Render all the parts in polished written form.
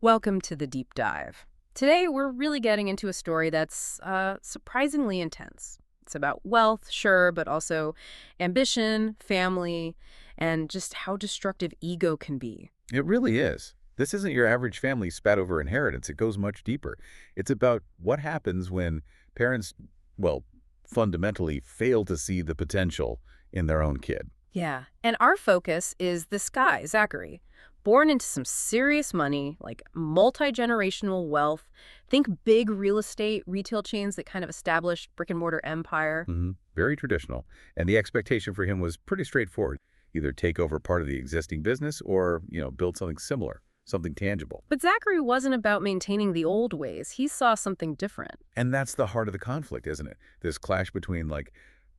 Welcome to the deep dive. Today, we're really getting into a story that's surprisingly intense. It's about wealth, sure, but also ambition, family, and just how destructive ego can be. It really is. This isn't your average family spat over inheritance. It goes much deeper. It's about what happens when parents, well, fundamentally fail to see the potential in their own kid. Yeah. And our focus is this guy, Zachary, born into some serious money, like multi-generational wealth. Think big real estate, retail chains that kind of established brick and mortar empire. Very traditional. And the expectation for him was pretty straightforward. Either take over part of the existing business or, build something similar, something tangible. But Zachary wasn't about maintaining the old ways. He saw something different. And that's the heart of the conflict, isn't it? This clash between,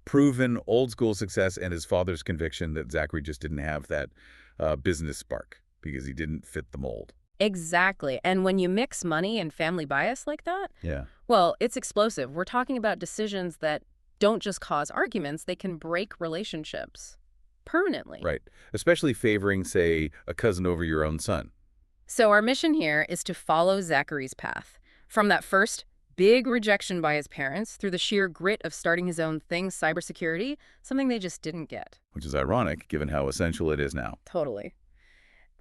proven old school success and his father's conviction that Zachary just didn't have that business spark because he didn't fit the mold. Exactly. And when you mix money and family bias like that, Yeah. well, it's explosive. We're talking about decisions that don't just cause arguments, they can break relationships permanently. Right. Especially favoring, say, a cousin over your own son. So our mission here is to follow Zachary's path. From that first big rejection by his parents through the sheer grit of starting his own thing, cybersecurity, something they just didn't get. Which is ironic, given how essential it is now. Totally.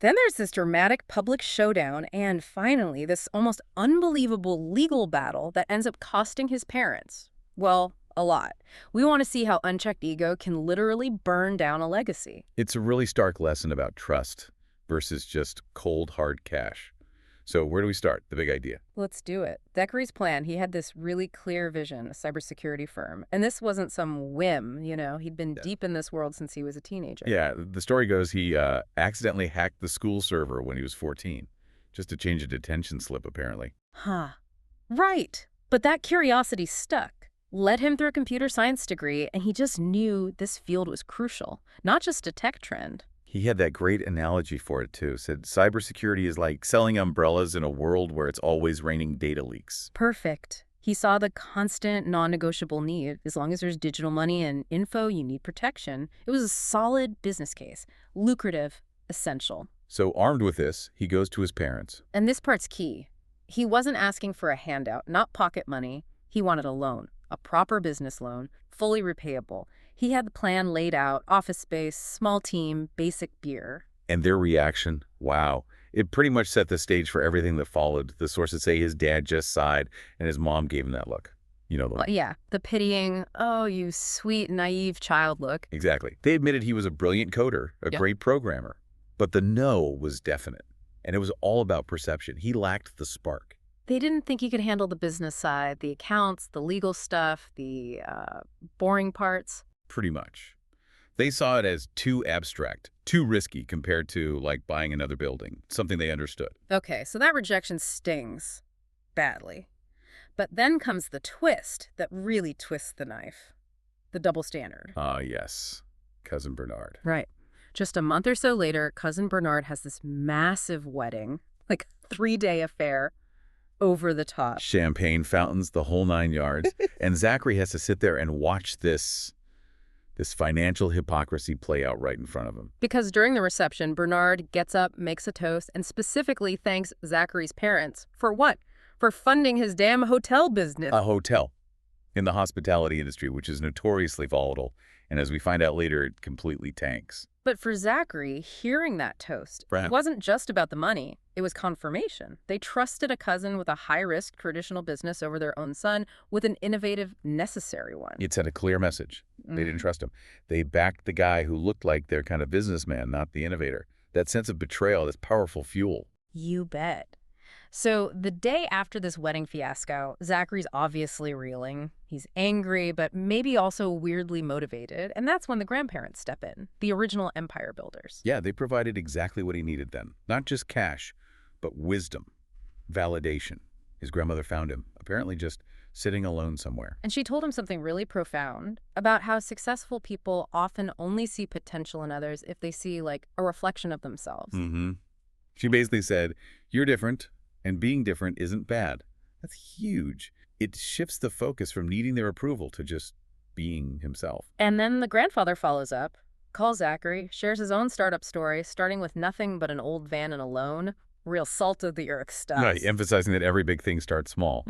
Then there's this dramatic public showdown and finally this almost unbelievable legal battle that ends up costing his parents, well, a lot. We want to see how unchecked ego can literally burn down a legacy. It's a really stark lesson about trust versus just cold, hard cash. So where do we start? The big idea. Let's do it. Zachary's plan, he had this really clear vision, a cybersecurity firm. And this wasn't some whim, he'd been deep in this world since he was a teenager. Yeah, the story goes he accidentally hacked the school server when he was 14, just to change a detention slip, apparently. Huh. Right. But that curiosity stuck. Led him through a computer science degree, and he just knew this field was crucial, not just a tech trend. He had that great analogy for it, too. Said cybersecurity is like selling umbrellas in a world where it's always raining data leaks. Perfect. He saw the constant, non-negotiable need. As long as there's digital money and info, you need protection. It was a solid business case. Lucrative, essential. So armed with this, he goes to his parents. And this part's key. He wasn't asking for a handout, not pocket money. He wanted a loan, a proper business loan, fully repayable. He had the plan laid out, office space, small team, basic beer. And their reaction, wow. It pretty much set the stage for everything that followed. The sources say his dad just sighed and his mom gave him that look. You know the look. Yeah, the pitying, oh, you sweet, naive child look. Exactly. They admitted he was a brilliant coder, a great programmer. But the no was definite. And it was all about perception. He lacked the spark. They didn't think he could handle the business side, the accounts, the legal stuff, the boring parts. Pretty much. They saw it as too abstract, too risky compared to, buying another building, something they understood. Okay, so that rejection stings badly. But then comes the twist that really twists the knife. The double standard. Ah, yes. Cousin Bernard. Right. Just a month or so later, Cousin Bernard has this massive wedding, like a 3-day affair, over the top. Champagne fountains, the whole 9 yards. And Zachary has to sit there and watch this financial hypocrisy play out right in front of him. Because during the reception, Bernard gets up, makes a toast, and specifically thanks Zachary's parents. For what? For funding his damn hotel business. A hotel in the hospitality industry, which is notoriously volatile. And as we find out later, it completely tanks. But for Zachary, hearing that toast, Right. It wasn't just about the money. It was confirmation. They trusted a cousin with a high-risk traditional business over their own son with an innovative, necessary one. It sent a clear message. They didn't trust him. They backed the guy who looked like their kind of businessman, not the innovator. That sense of betrayal is powerful fuel. You bet. So the day after this wedding fiasco, Zachary's obviously reeling. He's angry, but maybe also weirdly motivated. And that's when the grandparents step in, the original empire builders. Yeah, they provided exactly what he needed then. Not just cash, but wisdom, validation. His grandmother found him, apparently just sitting alone somewhere. And she told him something really profound about how successful people often only see potential in others if they see, a reflection of themselves. She basically said, you're different, and being different isn't bad. That's huge. It shifts the focus from needing their approval to just being himself. And then the grandfather follows up, calls Zachary, shares his own startup story, starting with nothing but an old van and a loan. Real salt of the earth stuff. Right, emphasizing that every big thing starts small.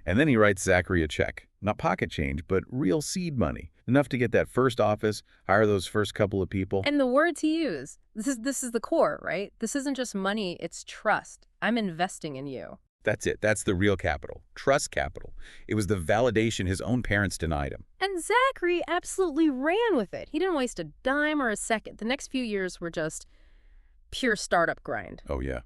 And then he writes Zachary a check. Not pocket change, but real seed money. Enough to get that first office, hire those first couple of people. And the words he used, this is the core, right? This isn't just money, it's trust. I'm investing in you. That's it. That's the real capital. Trust capital. It was the validation his own parents denied him. And Zachary absolutely ran with it. He didn't waste a dime or a second. The next few years were just pure startup grind. Oh, yeah.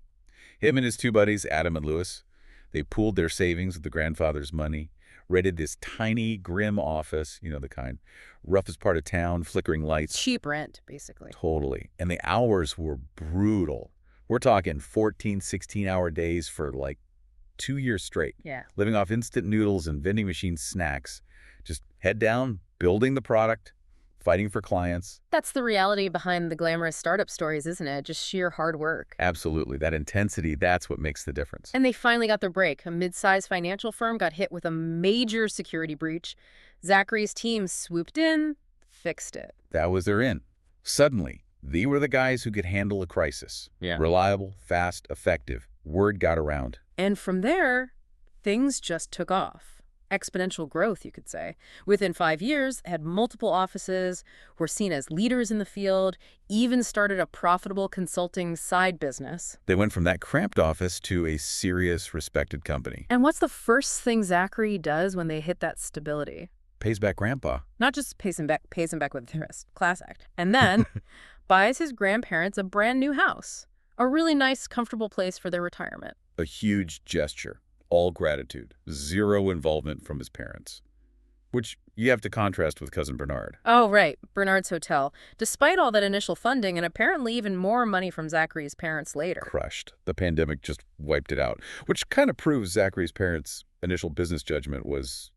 Him and his two buddies, Adam and Lewis, they pooled their savings with the grandfather's money, rented this tiny, grim office, you know the kind, roughest part of town, flickering lights. Cheap rent, basically. Totally. And the hours were brutal. We're talking 14, 16-hour days for like 2 years straight. Yeah. Living off instant noodles and vending machine snacks. Just head down, building the product, fighting for clients. That's the reality behind the glamorous startup stories, isn't it? Just sheer hard work. Absolutely. That intensity, that's what makes the difference. And they finally got their break. A mid-sized financial firm got hit with a major security breach. Zachary's team swooped in, fixed it. That was their in. Suddenly, they were the guys who could handle a crisis. Yeah. Reliable, fast, effective. Word got around. And from there, things just took off. Exponential growth, you could say. Within 5 years, had multiple offices, were seen as leaders in the field, even started a profitable consulting side business. They went from that cramped office to a serious, respected company. And what's the first thing Zachary does when they hit that stability? Pays back Grandpa. Not just pays him back with interest. Class act. And then buys his grandparents a brand new house. A really nice, comfortable place for their retirement. A huge gesture. All gratitude. Zero involvement from his parents. Which you have to contrast with Cousin Bernard. Oh, right. Bernard's Hotel. Despite all that initial funding and apparently even more money from Zachary's parents later. Crushed. The pandemic just wiped it out. Which kind of proves Zachary's parents' initial business judgment was,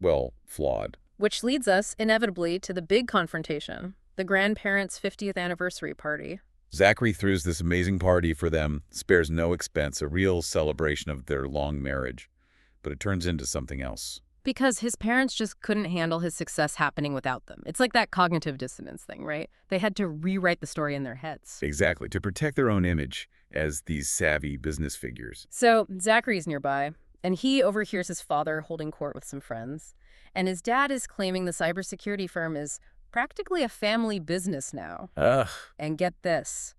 well, flawed. Which leads us, inevitably, to the big confrontation. The grandparents' 50th anniversary party. Zachary throws this amazing party for them, spares no expense, a real celebration of their long marriage. But it turns into something else. Because his parents just couldn't handle his success happening without them. It's like that cognitive dissonance thing, right? They had to rewrite the story in their heads. Exactly, to protect their own image as these savvy business figures. So Zachary's nearby, and he overhears his father holding court with some friends. And his dad is claiming the cybersecurity firm is practically a family business now. Ugh. And get this,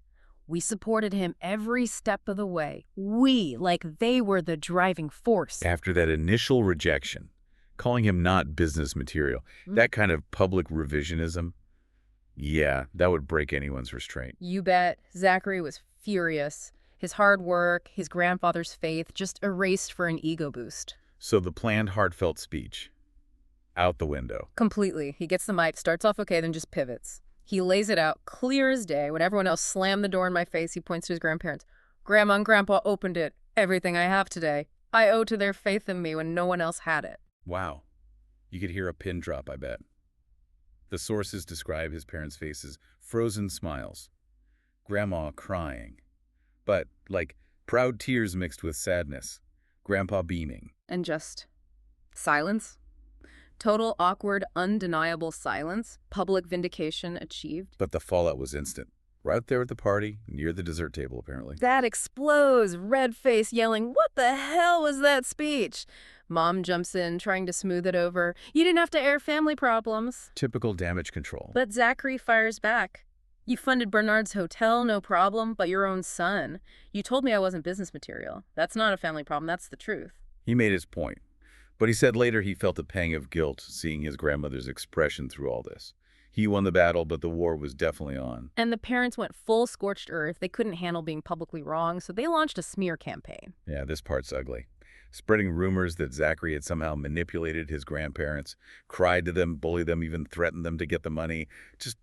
we supported him every step of the way. We, like they were the driving force. After that initial rejection, calling him not business material, that kind of public revisionism, yeah, that would break anyone's restraint. You bet. Zachary was furious. His hard work, his grandfather's faith, just erased for an ego boost. So the planned heartfelt speech, out the window. Completely. He gets the mic, starts off okay, then just pivots. He lays it out clear as day. When everyone else slammed the door in my face, he points to his grandparents. Grandma and Grandpa opened it. Everything I have today, I owe to their faith in me when no one else had it. Wow. You could hear a pin drop, I bet. The sources describe his parents' faces, frozen smiles. Grandma crying. But, like, proud tears mixed with sadness. Grandpa beaming. And just silence. Total, awkward, undeniable silence. Public vindication achieved. But the fallout was instant. Right there at the party, near the dessert table, apparently. Dad explodes, red face, yelling, "What the hell was that speech?" Mom jumps in, trying to smooth it over. "You didn't have to air family problems." Typical damage control. But Zachary fires back. "You funded Bernard's Hotel, no problem, but your own son. You told me I wasn't business material. That's not a family problem, that's the truth." He made his point. But he said later he felt a pang of guilt seeing his grandmother's expression through all this. He won the battle, but the war was definitely on. And the parents went full scorched earth. They couldn't handle being publicly wrong, so they launched a smear campaign. Yeah, this part's ugly. Spreading rumors that Zachary had somehow manipulated his grandparents, cried to them, bullied them, even threatened them to get the money. Just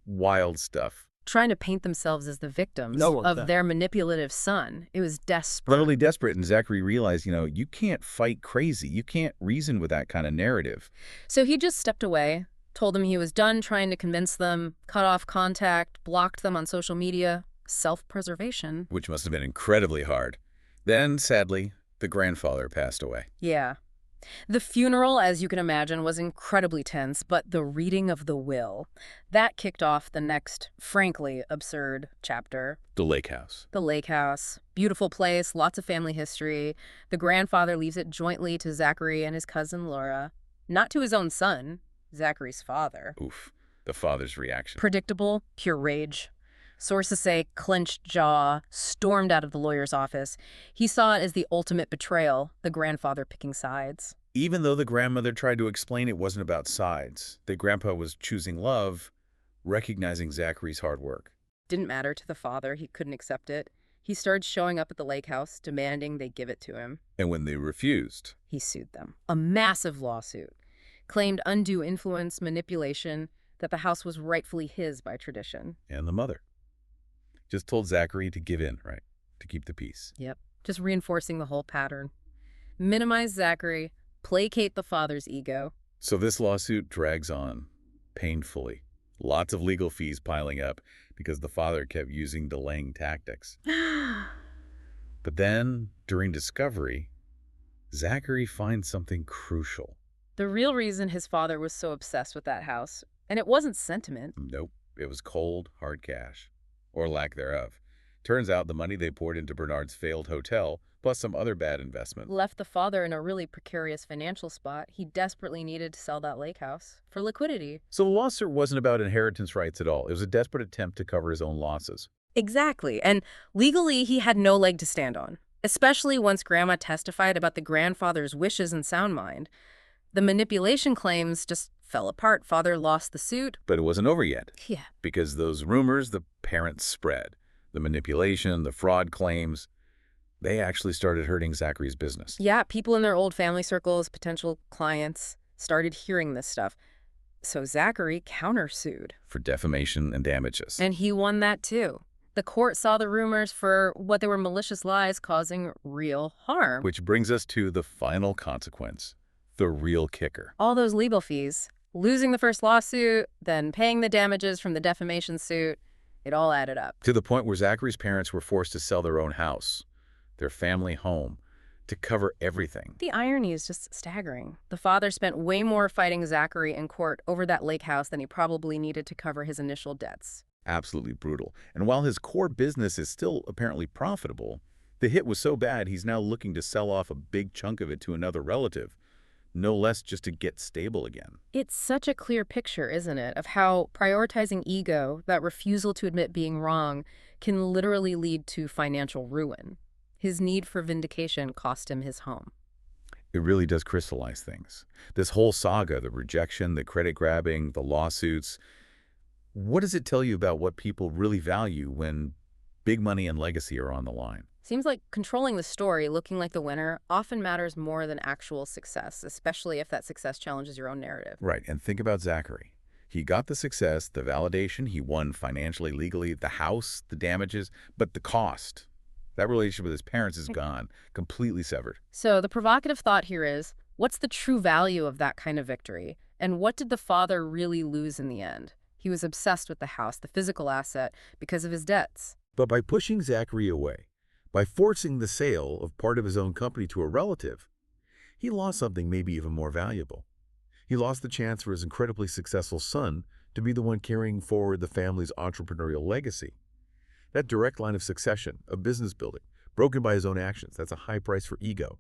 wild stuff. Trying to paint themselves as the victims of their manipulative son. It was desperate. Utterly desperate, and Zachary realized, you can't fight crazy. You can't reason with that kind of narrative. So he just stepped away, told them he was done trying to convince them, cut off contact, blocked them on social media. Self-preservation. Which must have been incredibly hard. Then, sadly, the grandfather passed away. Yeah. The funeral, as you can imagine, was incredibly tense, but the reading of the will, that kicked off the next, frankly, absurd chapter. The lake house. The lake house, beautiful place, lots of family history. The grandfather leaves it jointly to Zachary and his cousin Laura, not to his own son, Zachary's father. Oof. The father's reaction. Predictable, pure rage. Sources say clenched jaw, stormed out of the lawyer's office. He saw it as the ultimate betrayal, the grandfather picking sides. Even though the grandmother tried to explain it wasn't about sides, that grandpa was choosing love, recognizing Zachary's hard work. Didn't matter to the father, he couldn't accept it. He started showing up at the lake house, demanding they give it to him. And when they refused, He sued them. A massive lawsuit. Claimed undue influence, manipulation, that the house was rightfully his by tradition. and the mother just told Zachary to give in, right? To keep the peace. Yep. Just reinforcing the whole pattern. Minimize Zachary, placate the father's ego. So this lawsuit drags on painfully. Lots of legal fees piling up because the father kept using delaying tactics. But then, during discovery, Zachary finds something crucial. The real reason his father was so obsessed with that house, and it wasn't sentiment. Nope, it was cold, hard cash. Or lack thereof. Turns out the money they poured into Bernard's failed hotel, plus some other bad investment. Left the father in a really precarious financial spot. He desperately needed to sell that lake house for liquidity. So the lawsuit wasn't about inheritance rights at all. It was a desperate attempt to cover his own losses. Exactly. And legally, he had no leg to stand on, especially once Grandma testified about the grandfather's wishes and sound mind. The manipulation claims just fell apart. Father lost the suit. But it wasn't over yet. Yeah. Because those rumors, the parents spread. The manipulation, the fraud claims, they actually started hurting Zachary's business. Yeah, people in their old family circles, potential clients, started hearing this stuff. So Zachary countersued. For defamation and damages. And he won that too. The court saw the rumors for what they were malicious lies causing real harm. Which brings us to the final consequence. The real kicker. All those legal fees, losing the first lawsuit, then paying the damages from the defamation suit, it all added up. To the point where Zachary's parents were forced to sell their own house, their family home, to cover everything. The irony is just staggering. The father spent way more fighting Zachary in court over that lake house than he probably needed to cover his initial debts. Absolutely brutal. And while his core business is still apparently profitable, the hit was so bad he's now looking to sell off a big chunk of it to another relative. No less just to get stable again. It's such a clear picture, isn't it, of how prioritizing ego, that refusal to admit being wrong, can literally lead to financial ruin. His need for vindication cost him his home. It really does crystallize things. This whole saga, the rejection, the credit grabbing, the lawsuits, what does it tell you about what people really value when big money and legacy are on the line? Seems like controlling the story, looking like the winner, often matters more than actual success, especially if that success challenges your own narrative. Right, and think about Zachary. He got the success, the validation, he won financially, legally, the house, the damages, but the cost. That relationship with his parents is gone, completely severed. So the provocative thought here is, what's the true value of that kind of victory? And what did the father really lose in the end? He was obsessed with the house, the physical asset, because of his debts. But by pushing Zachary away, by forcing the sale of part of his own company to a relative, he lost something maybe even more valuable. He lost the chance for his incredibly successful son to be the one carrying forward the family's entrepreneurial legacy. That direct line of succession, of business building, broken by his own actions, that's a high price for ego.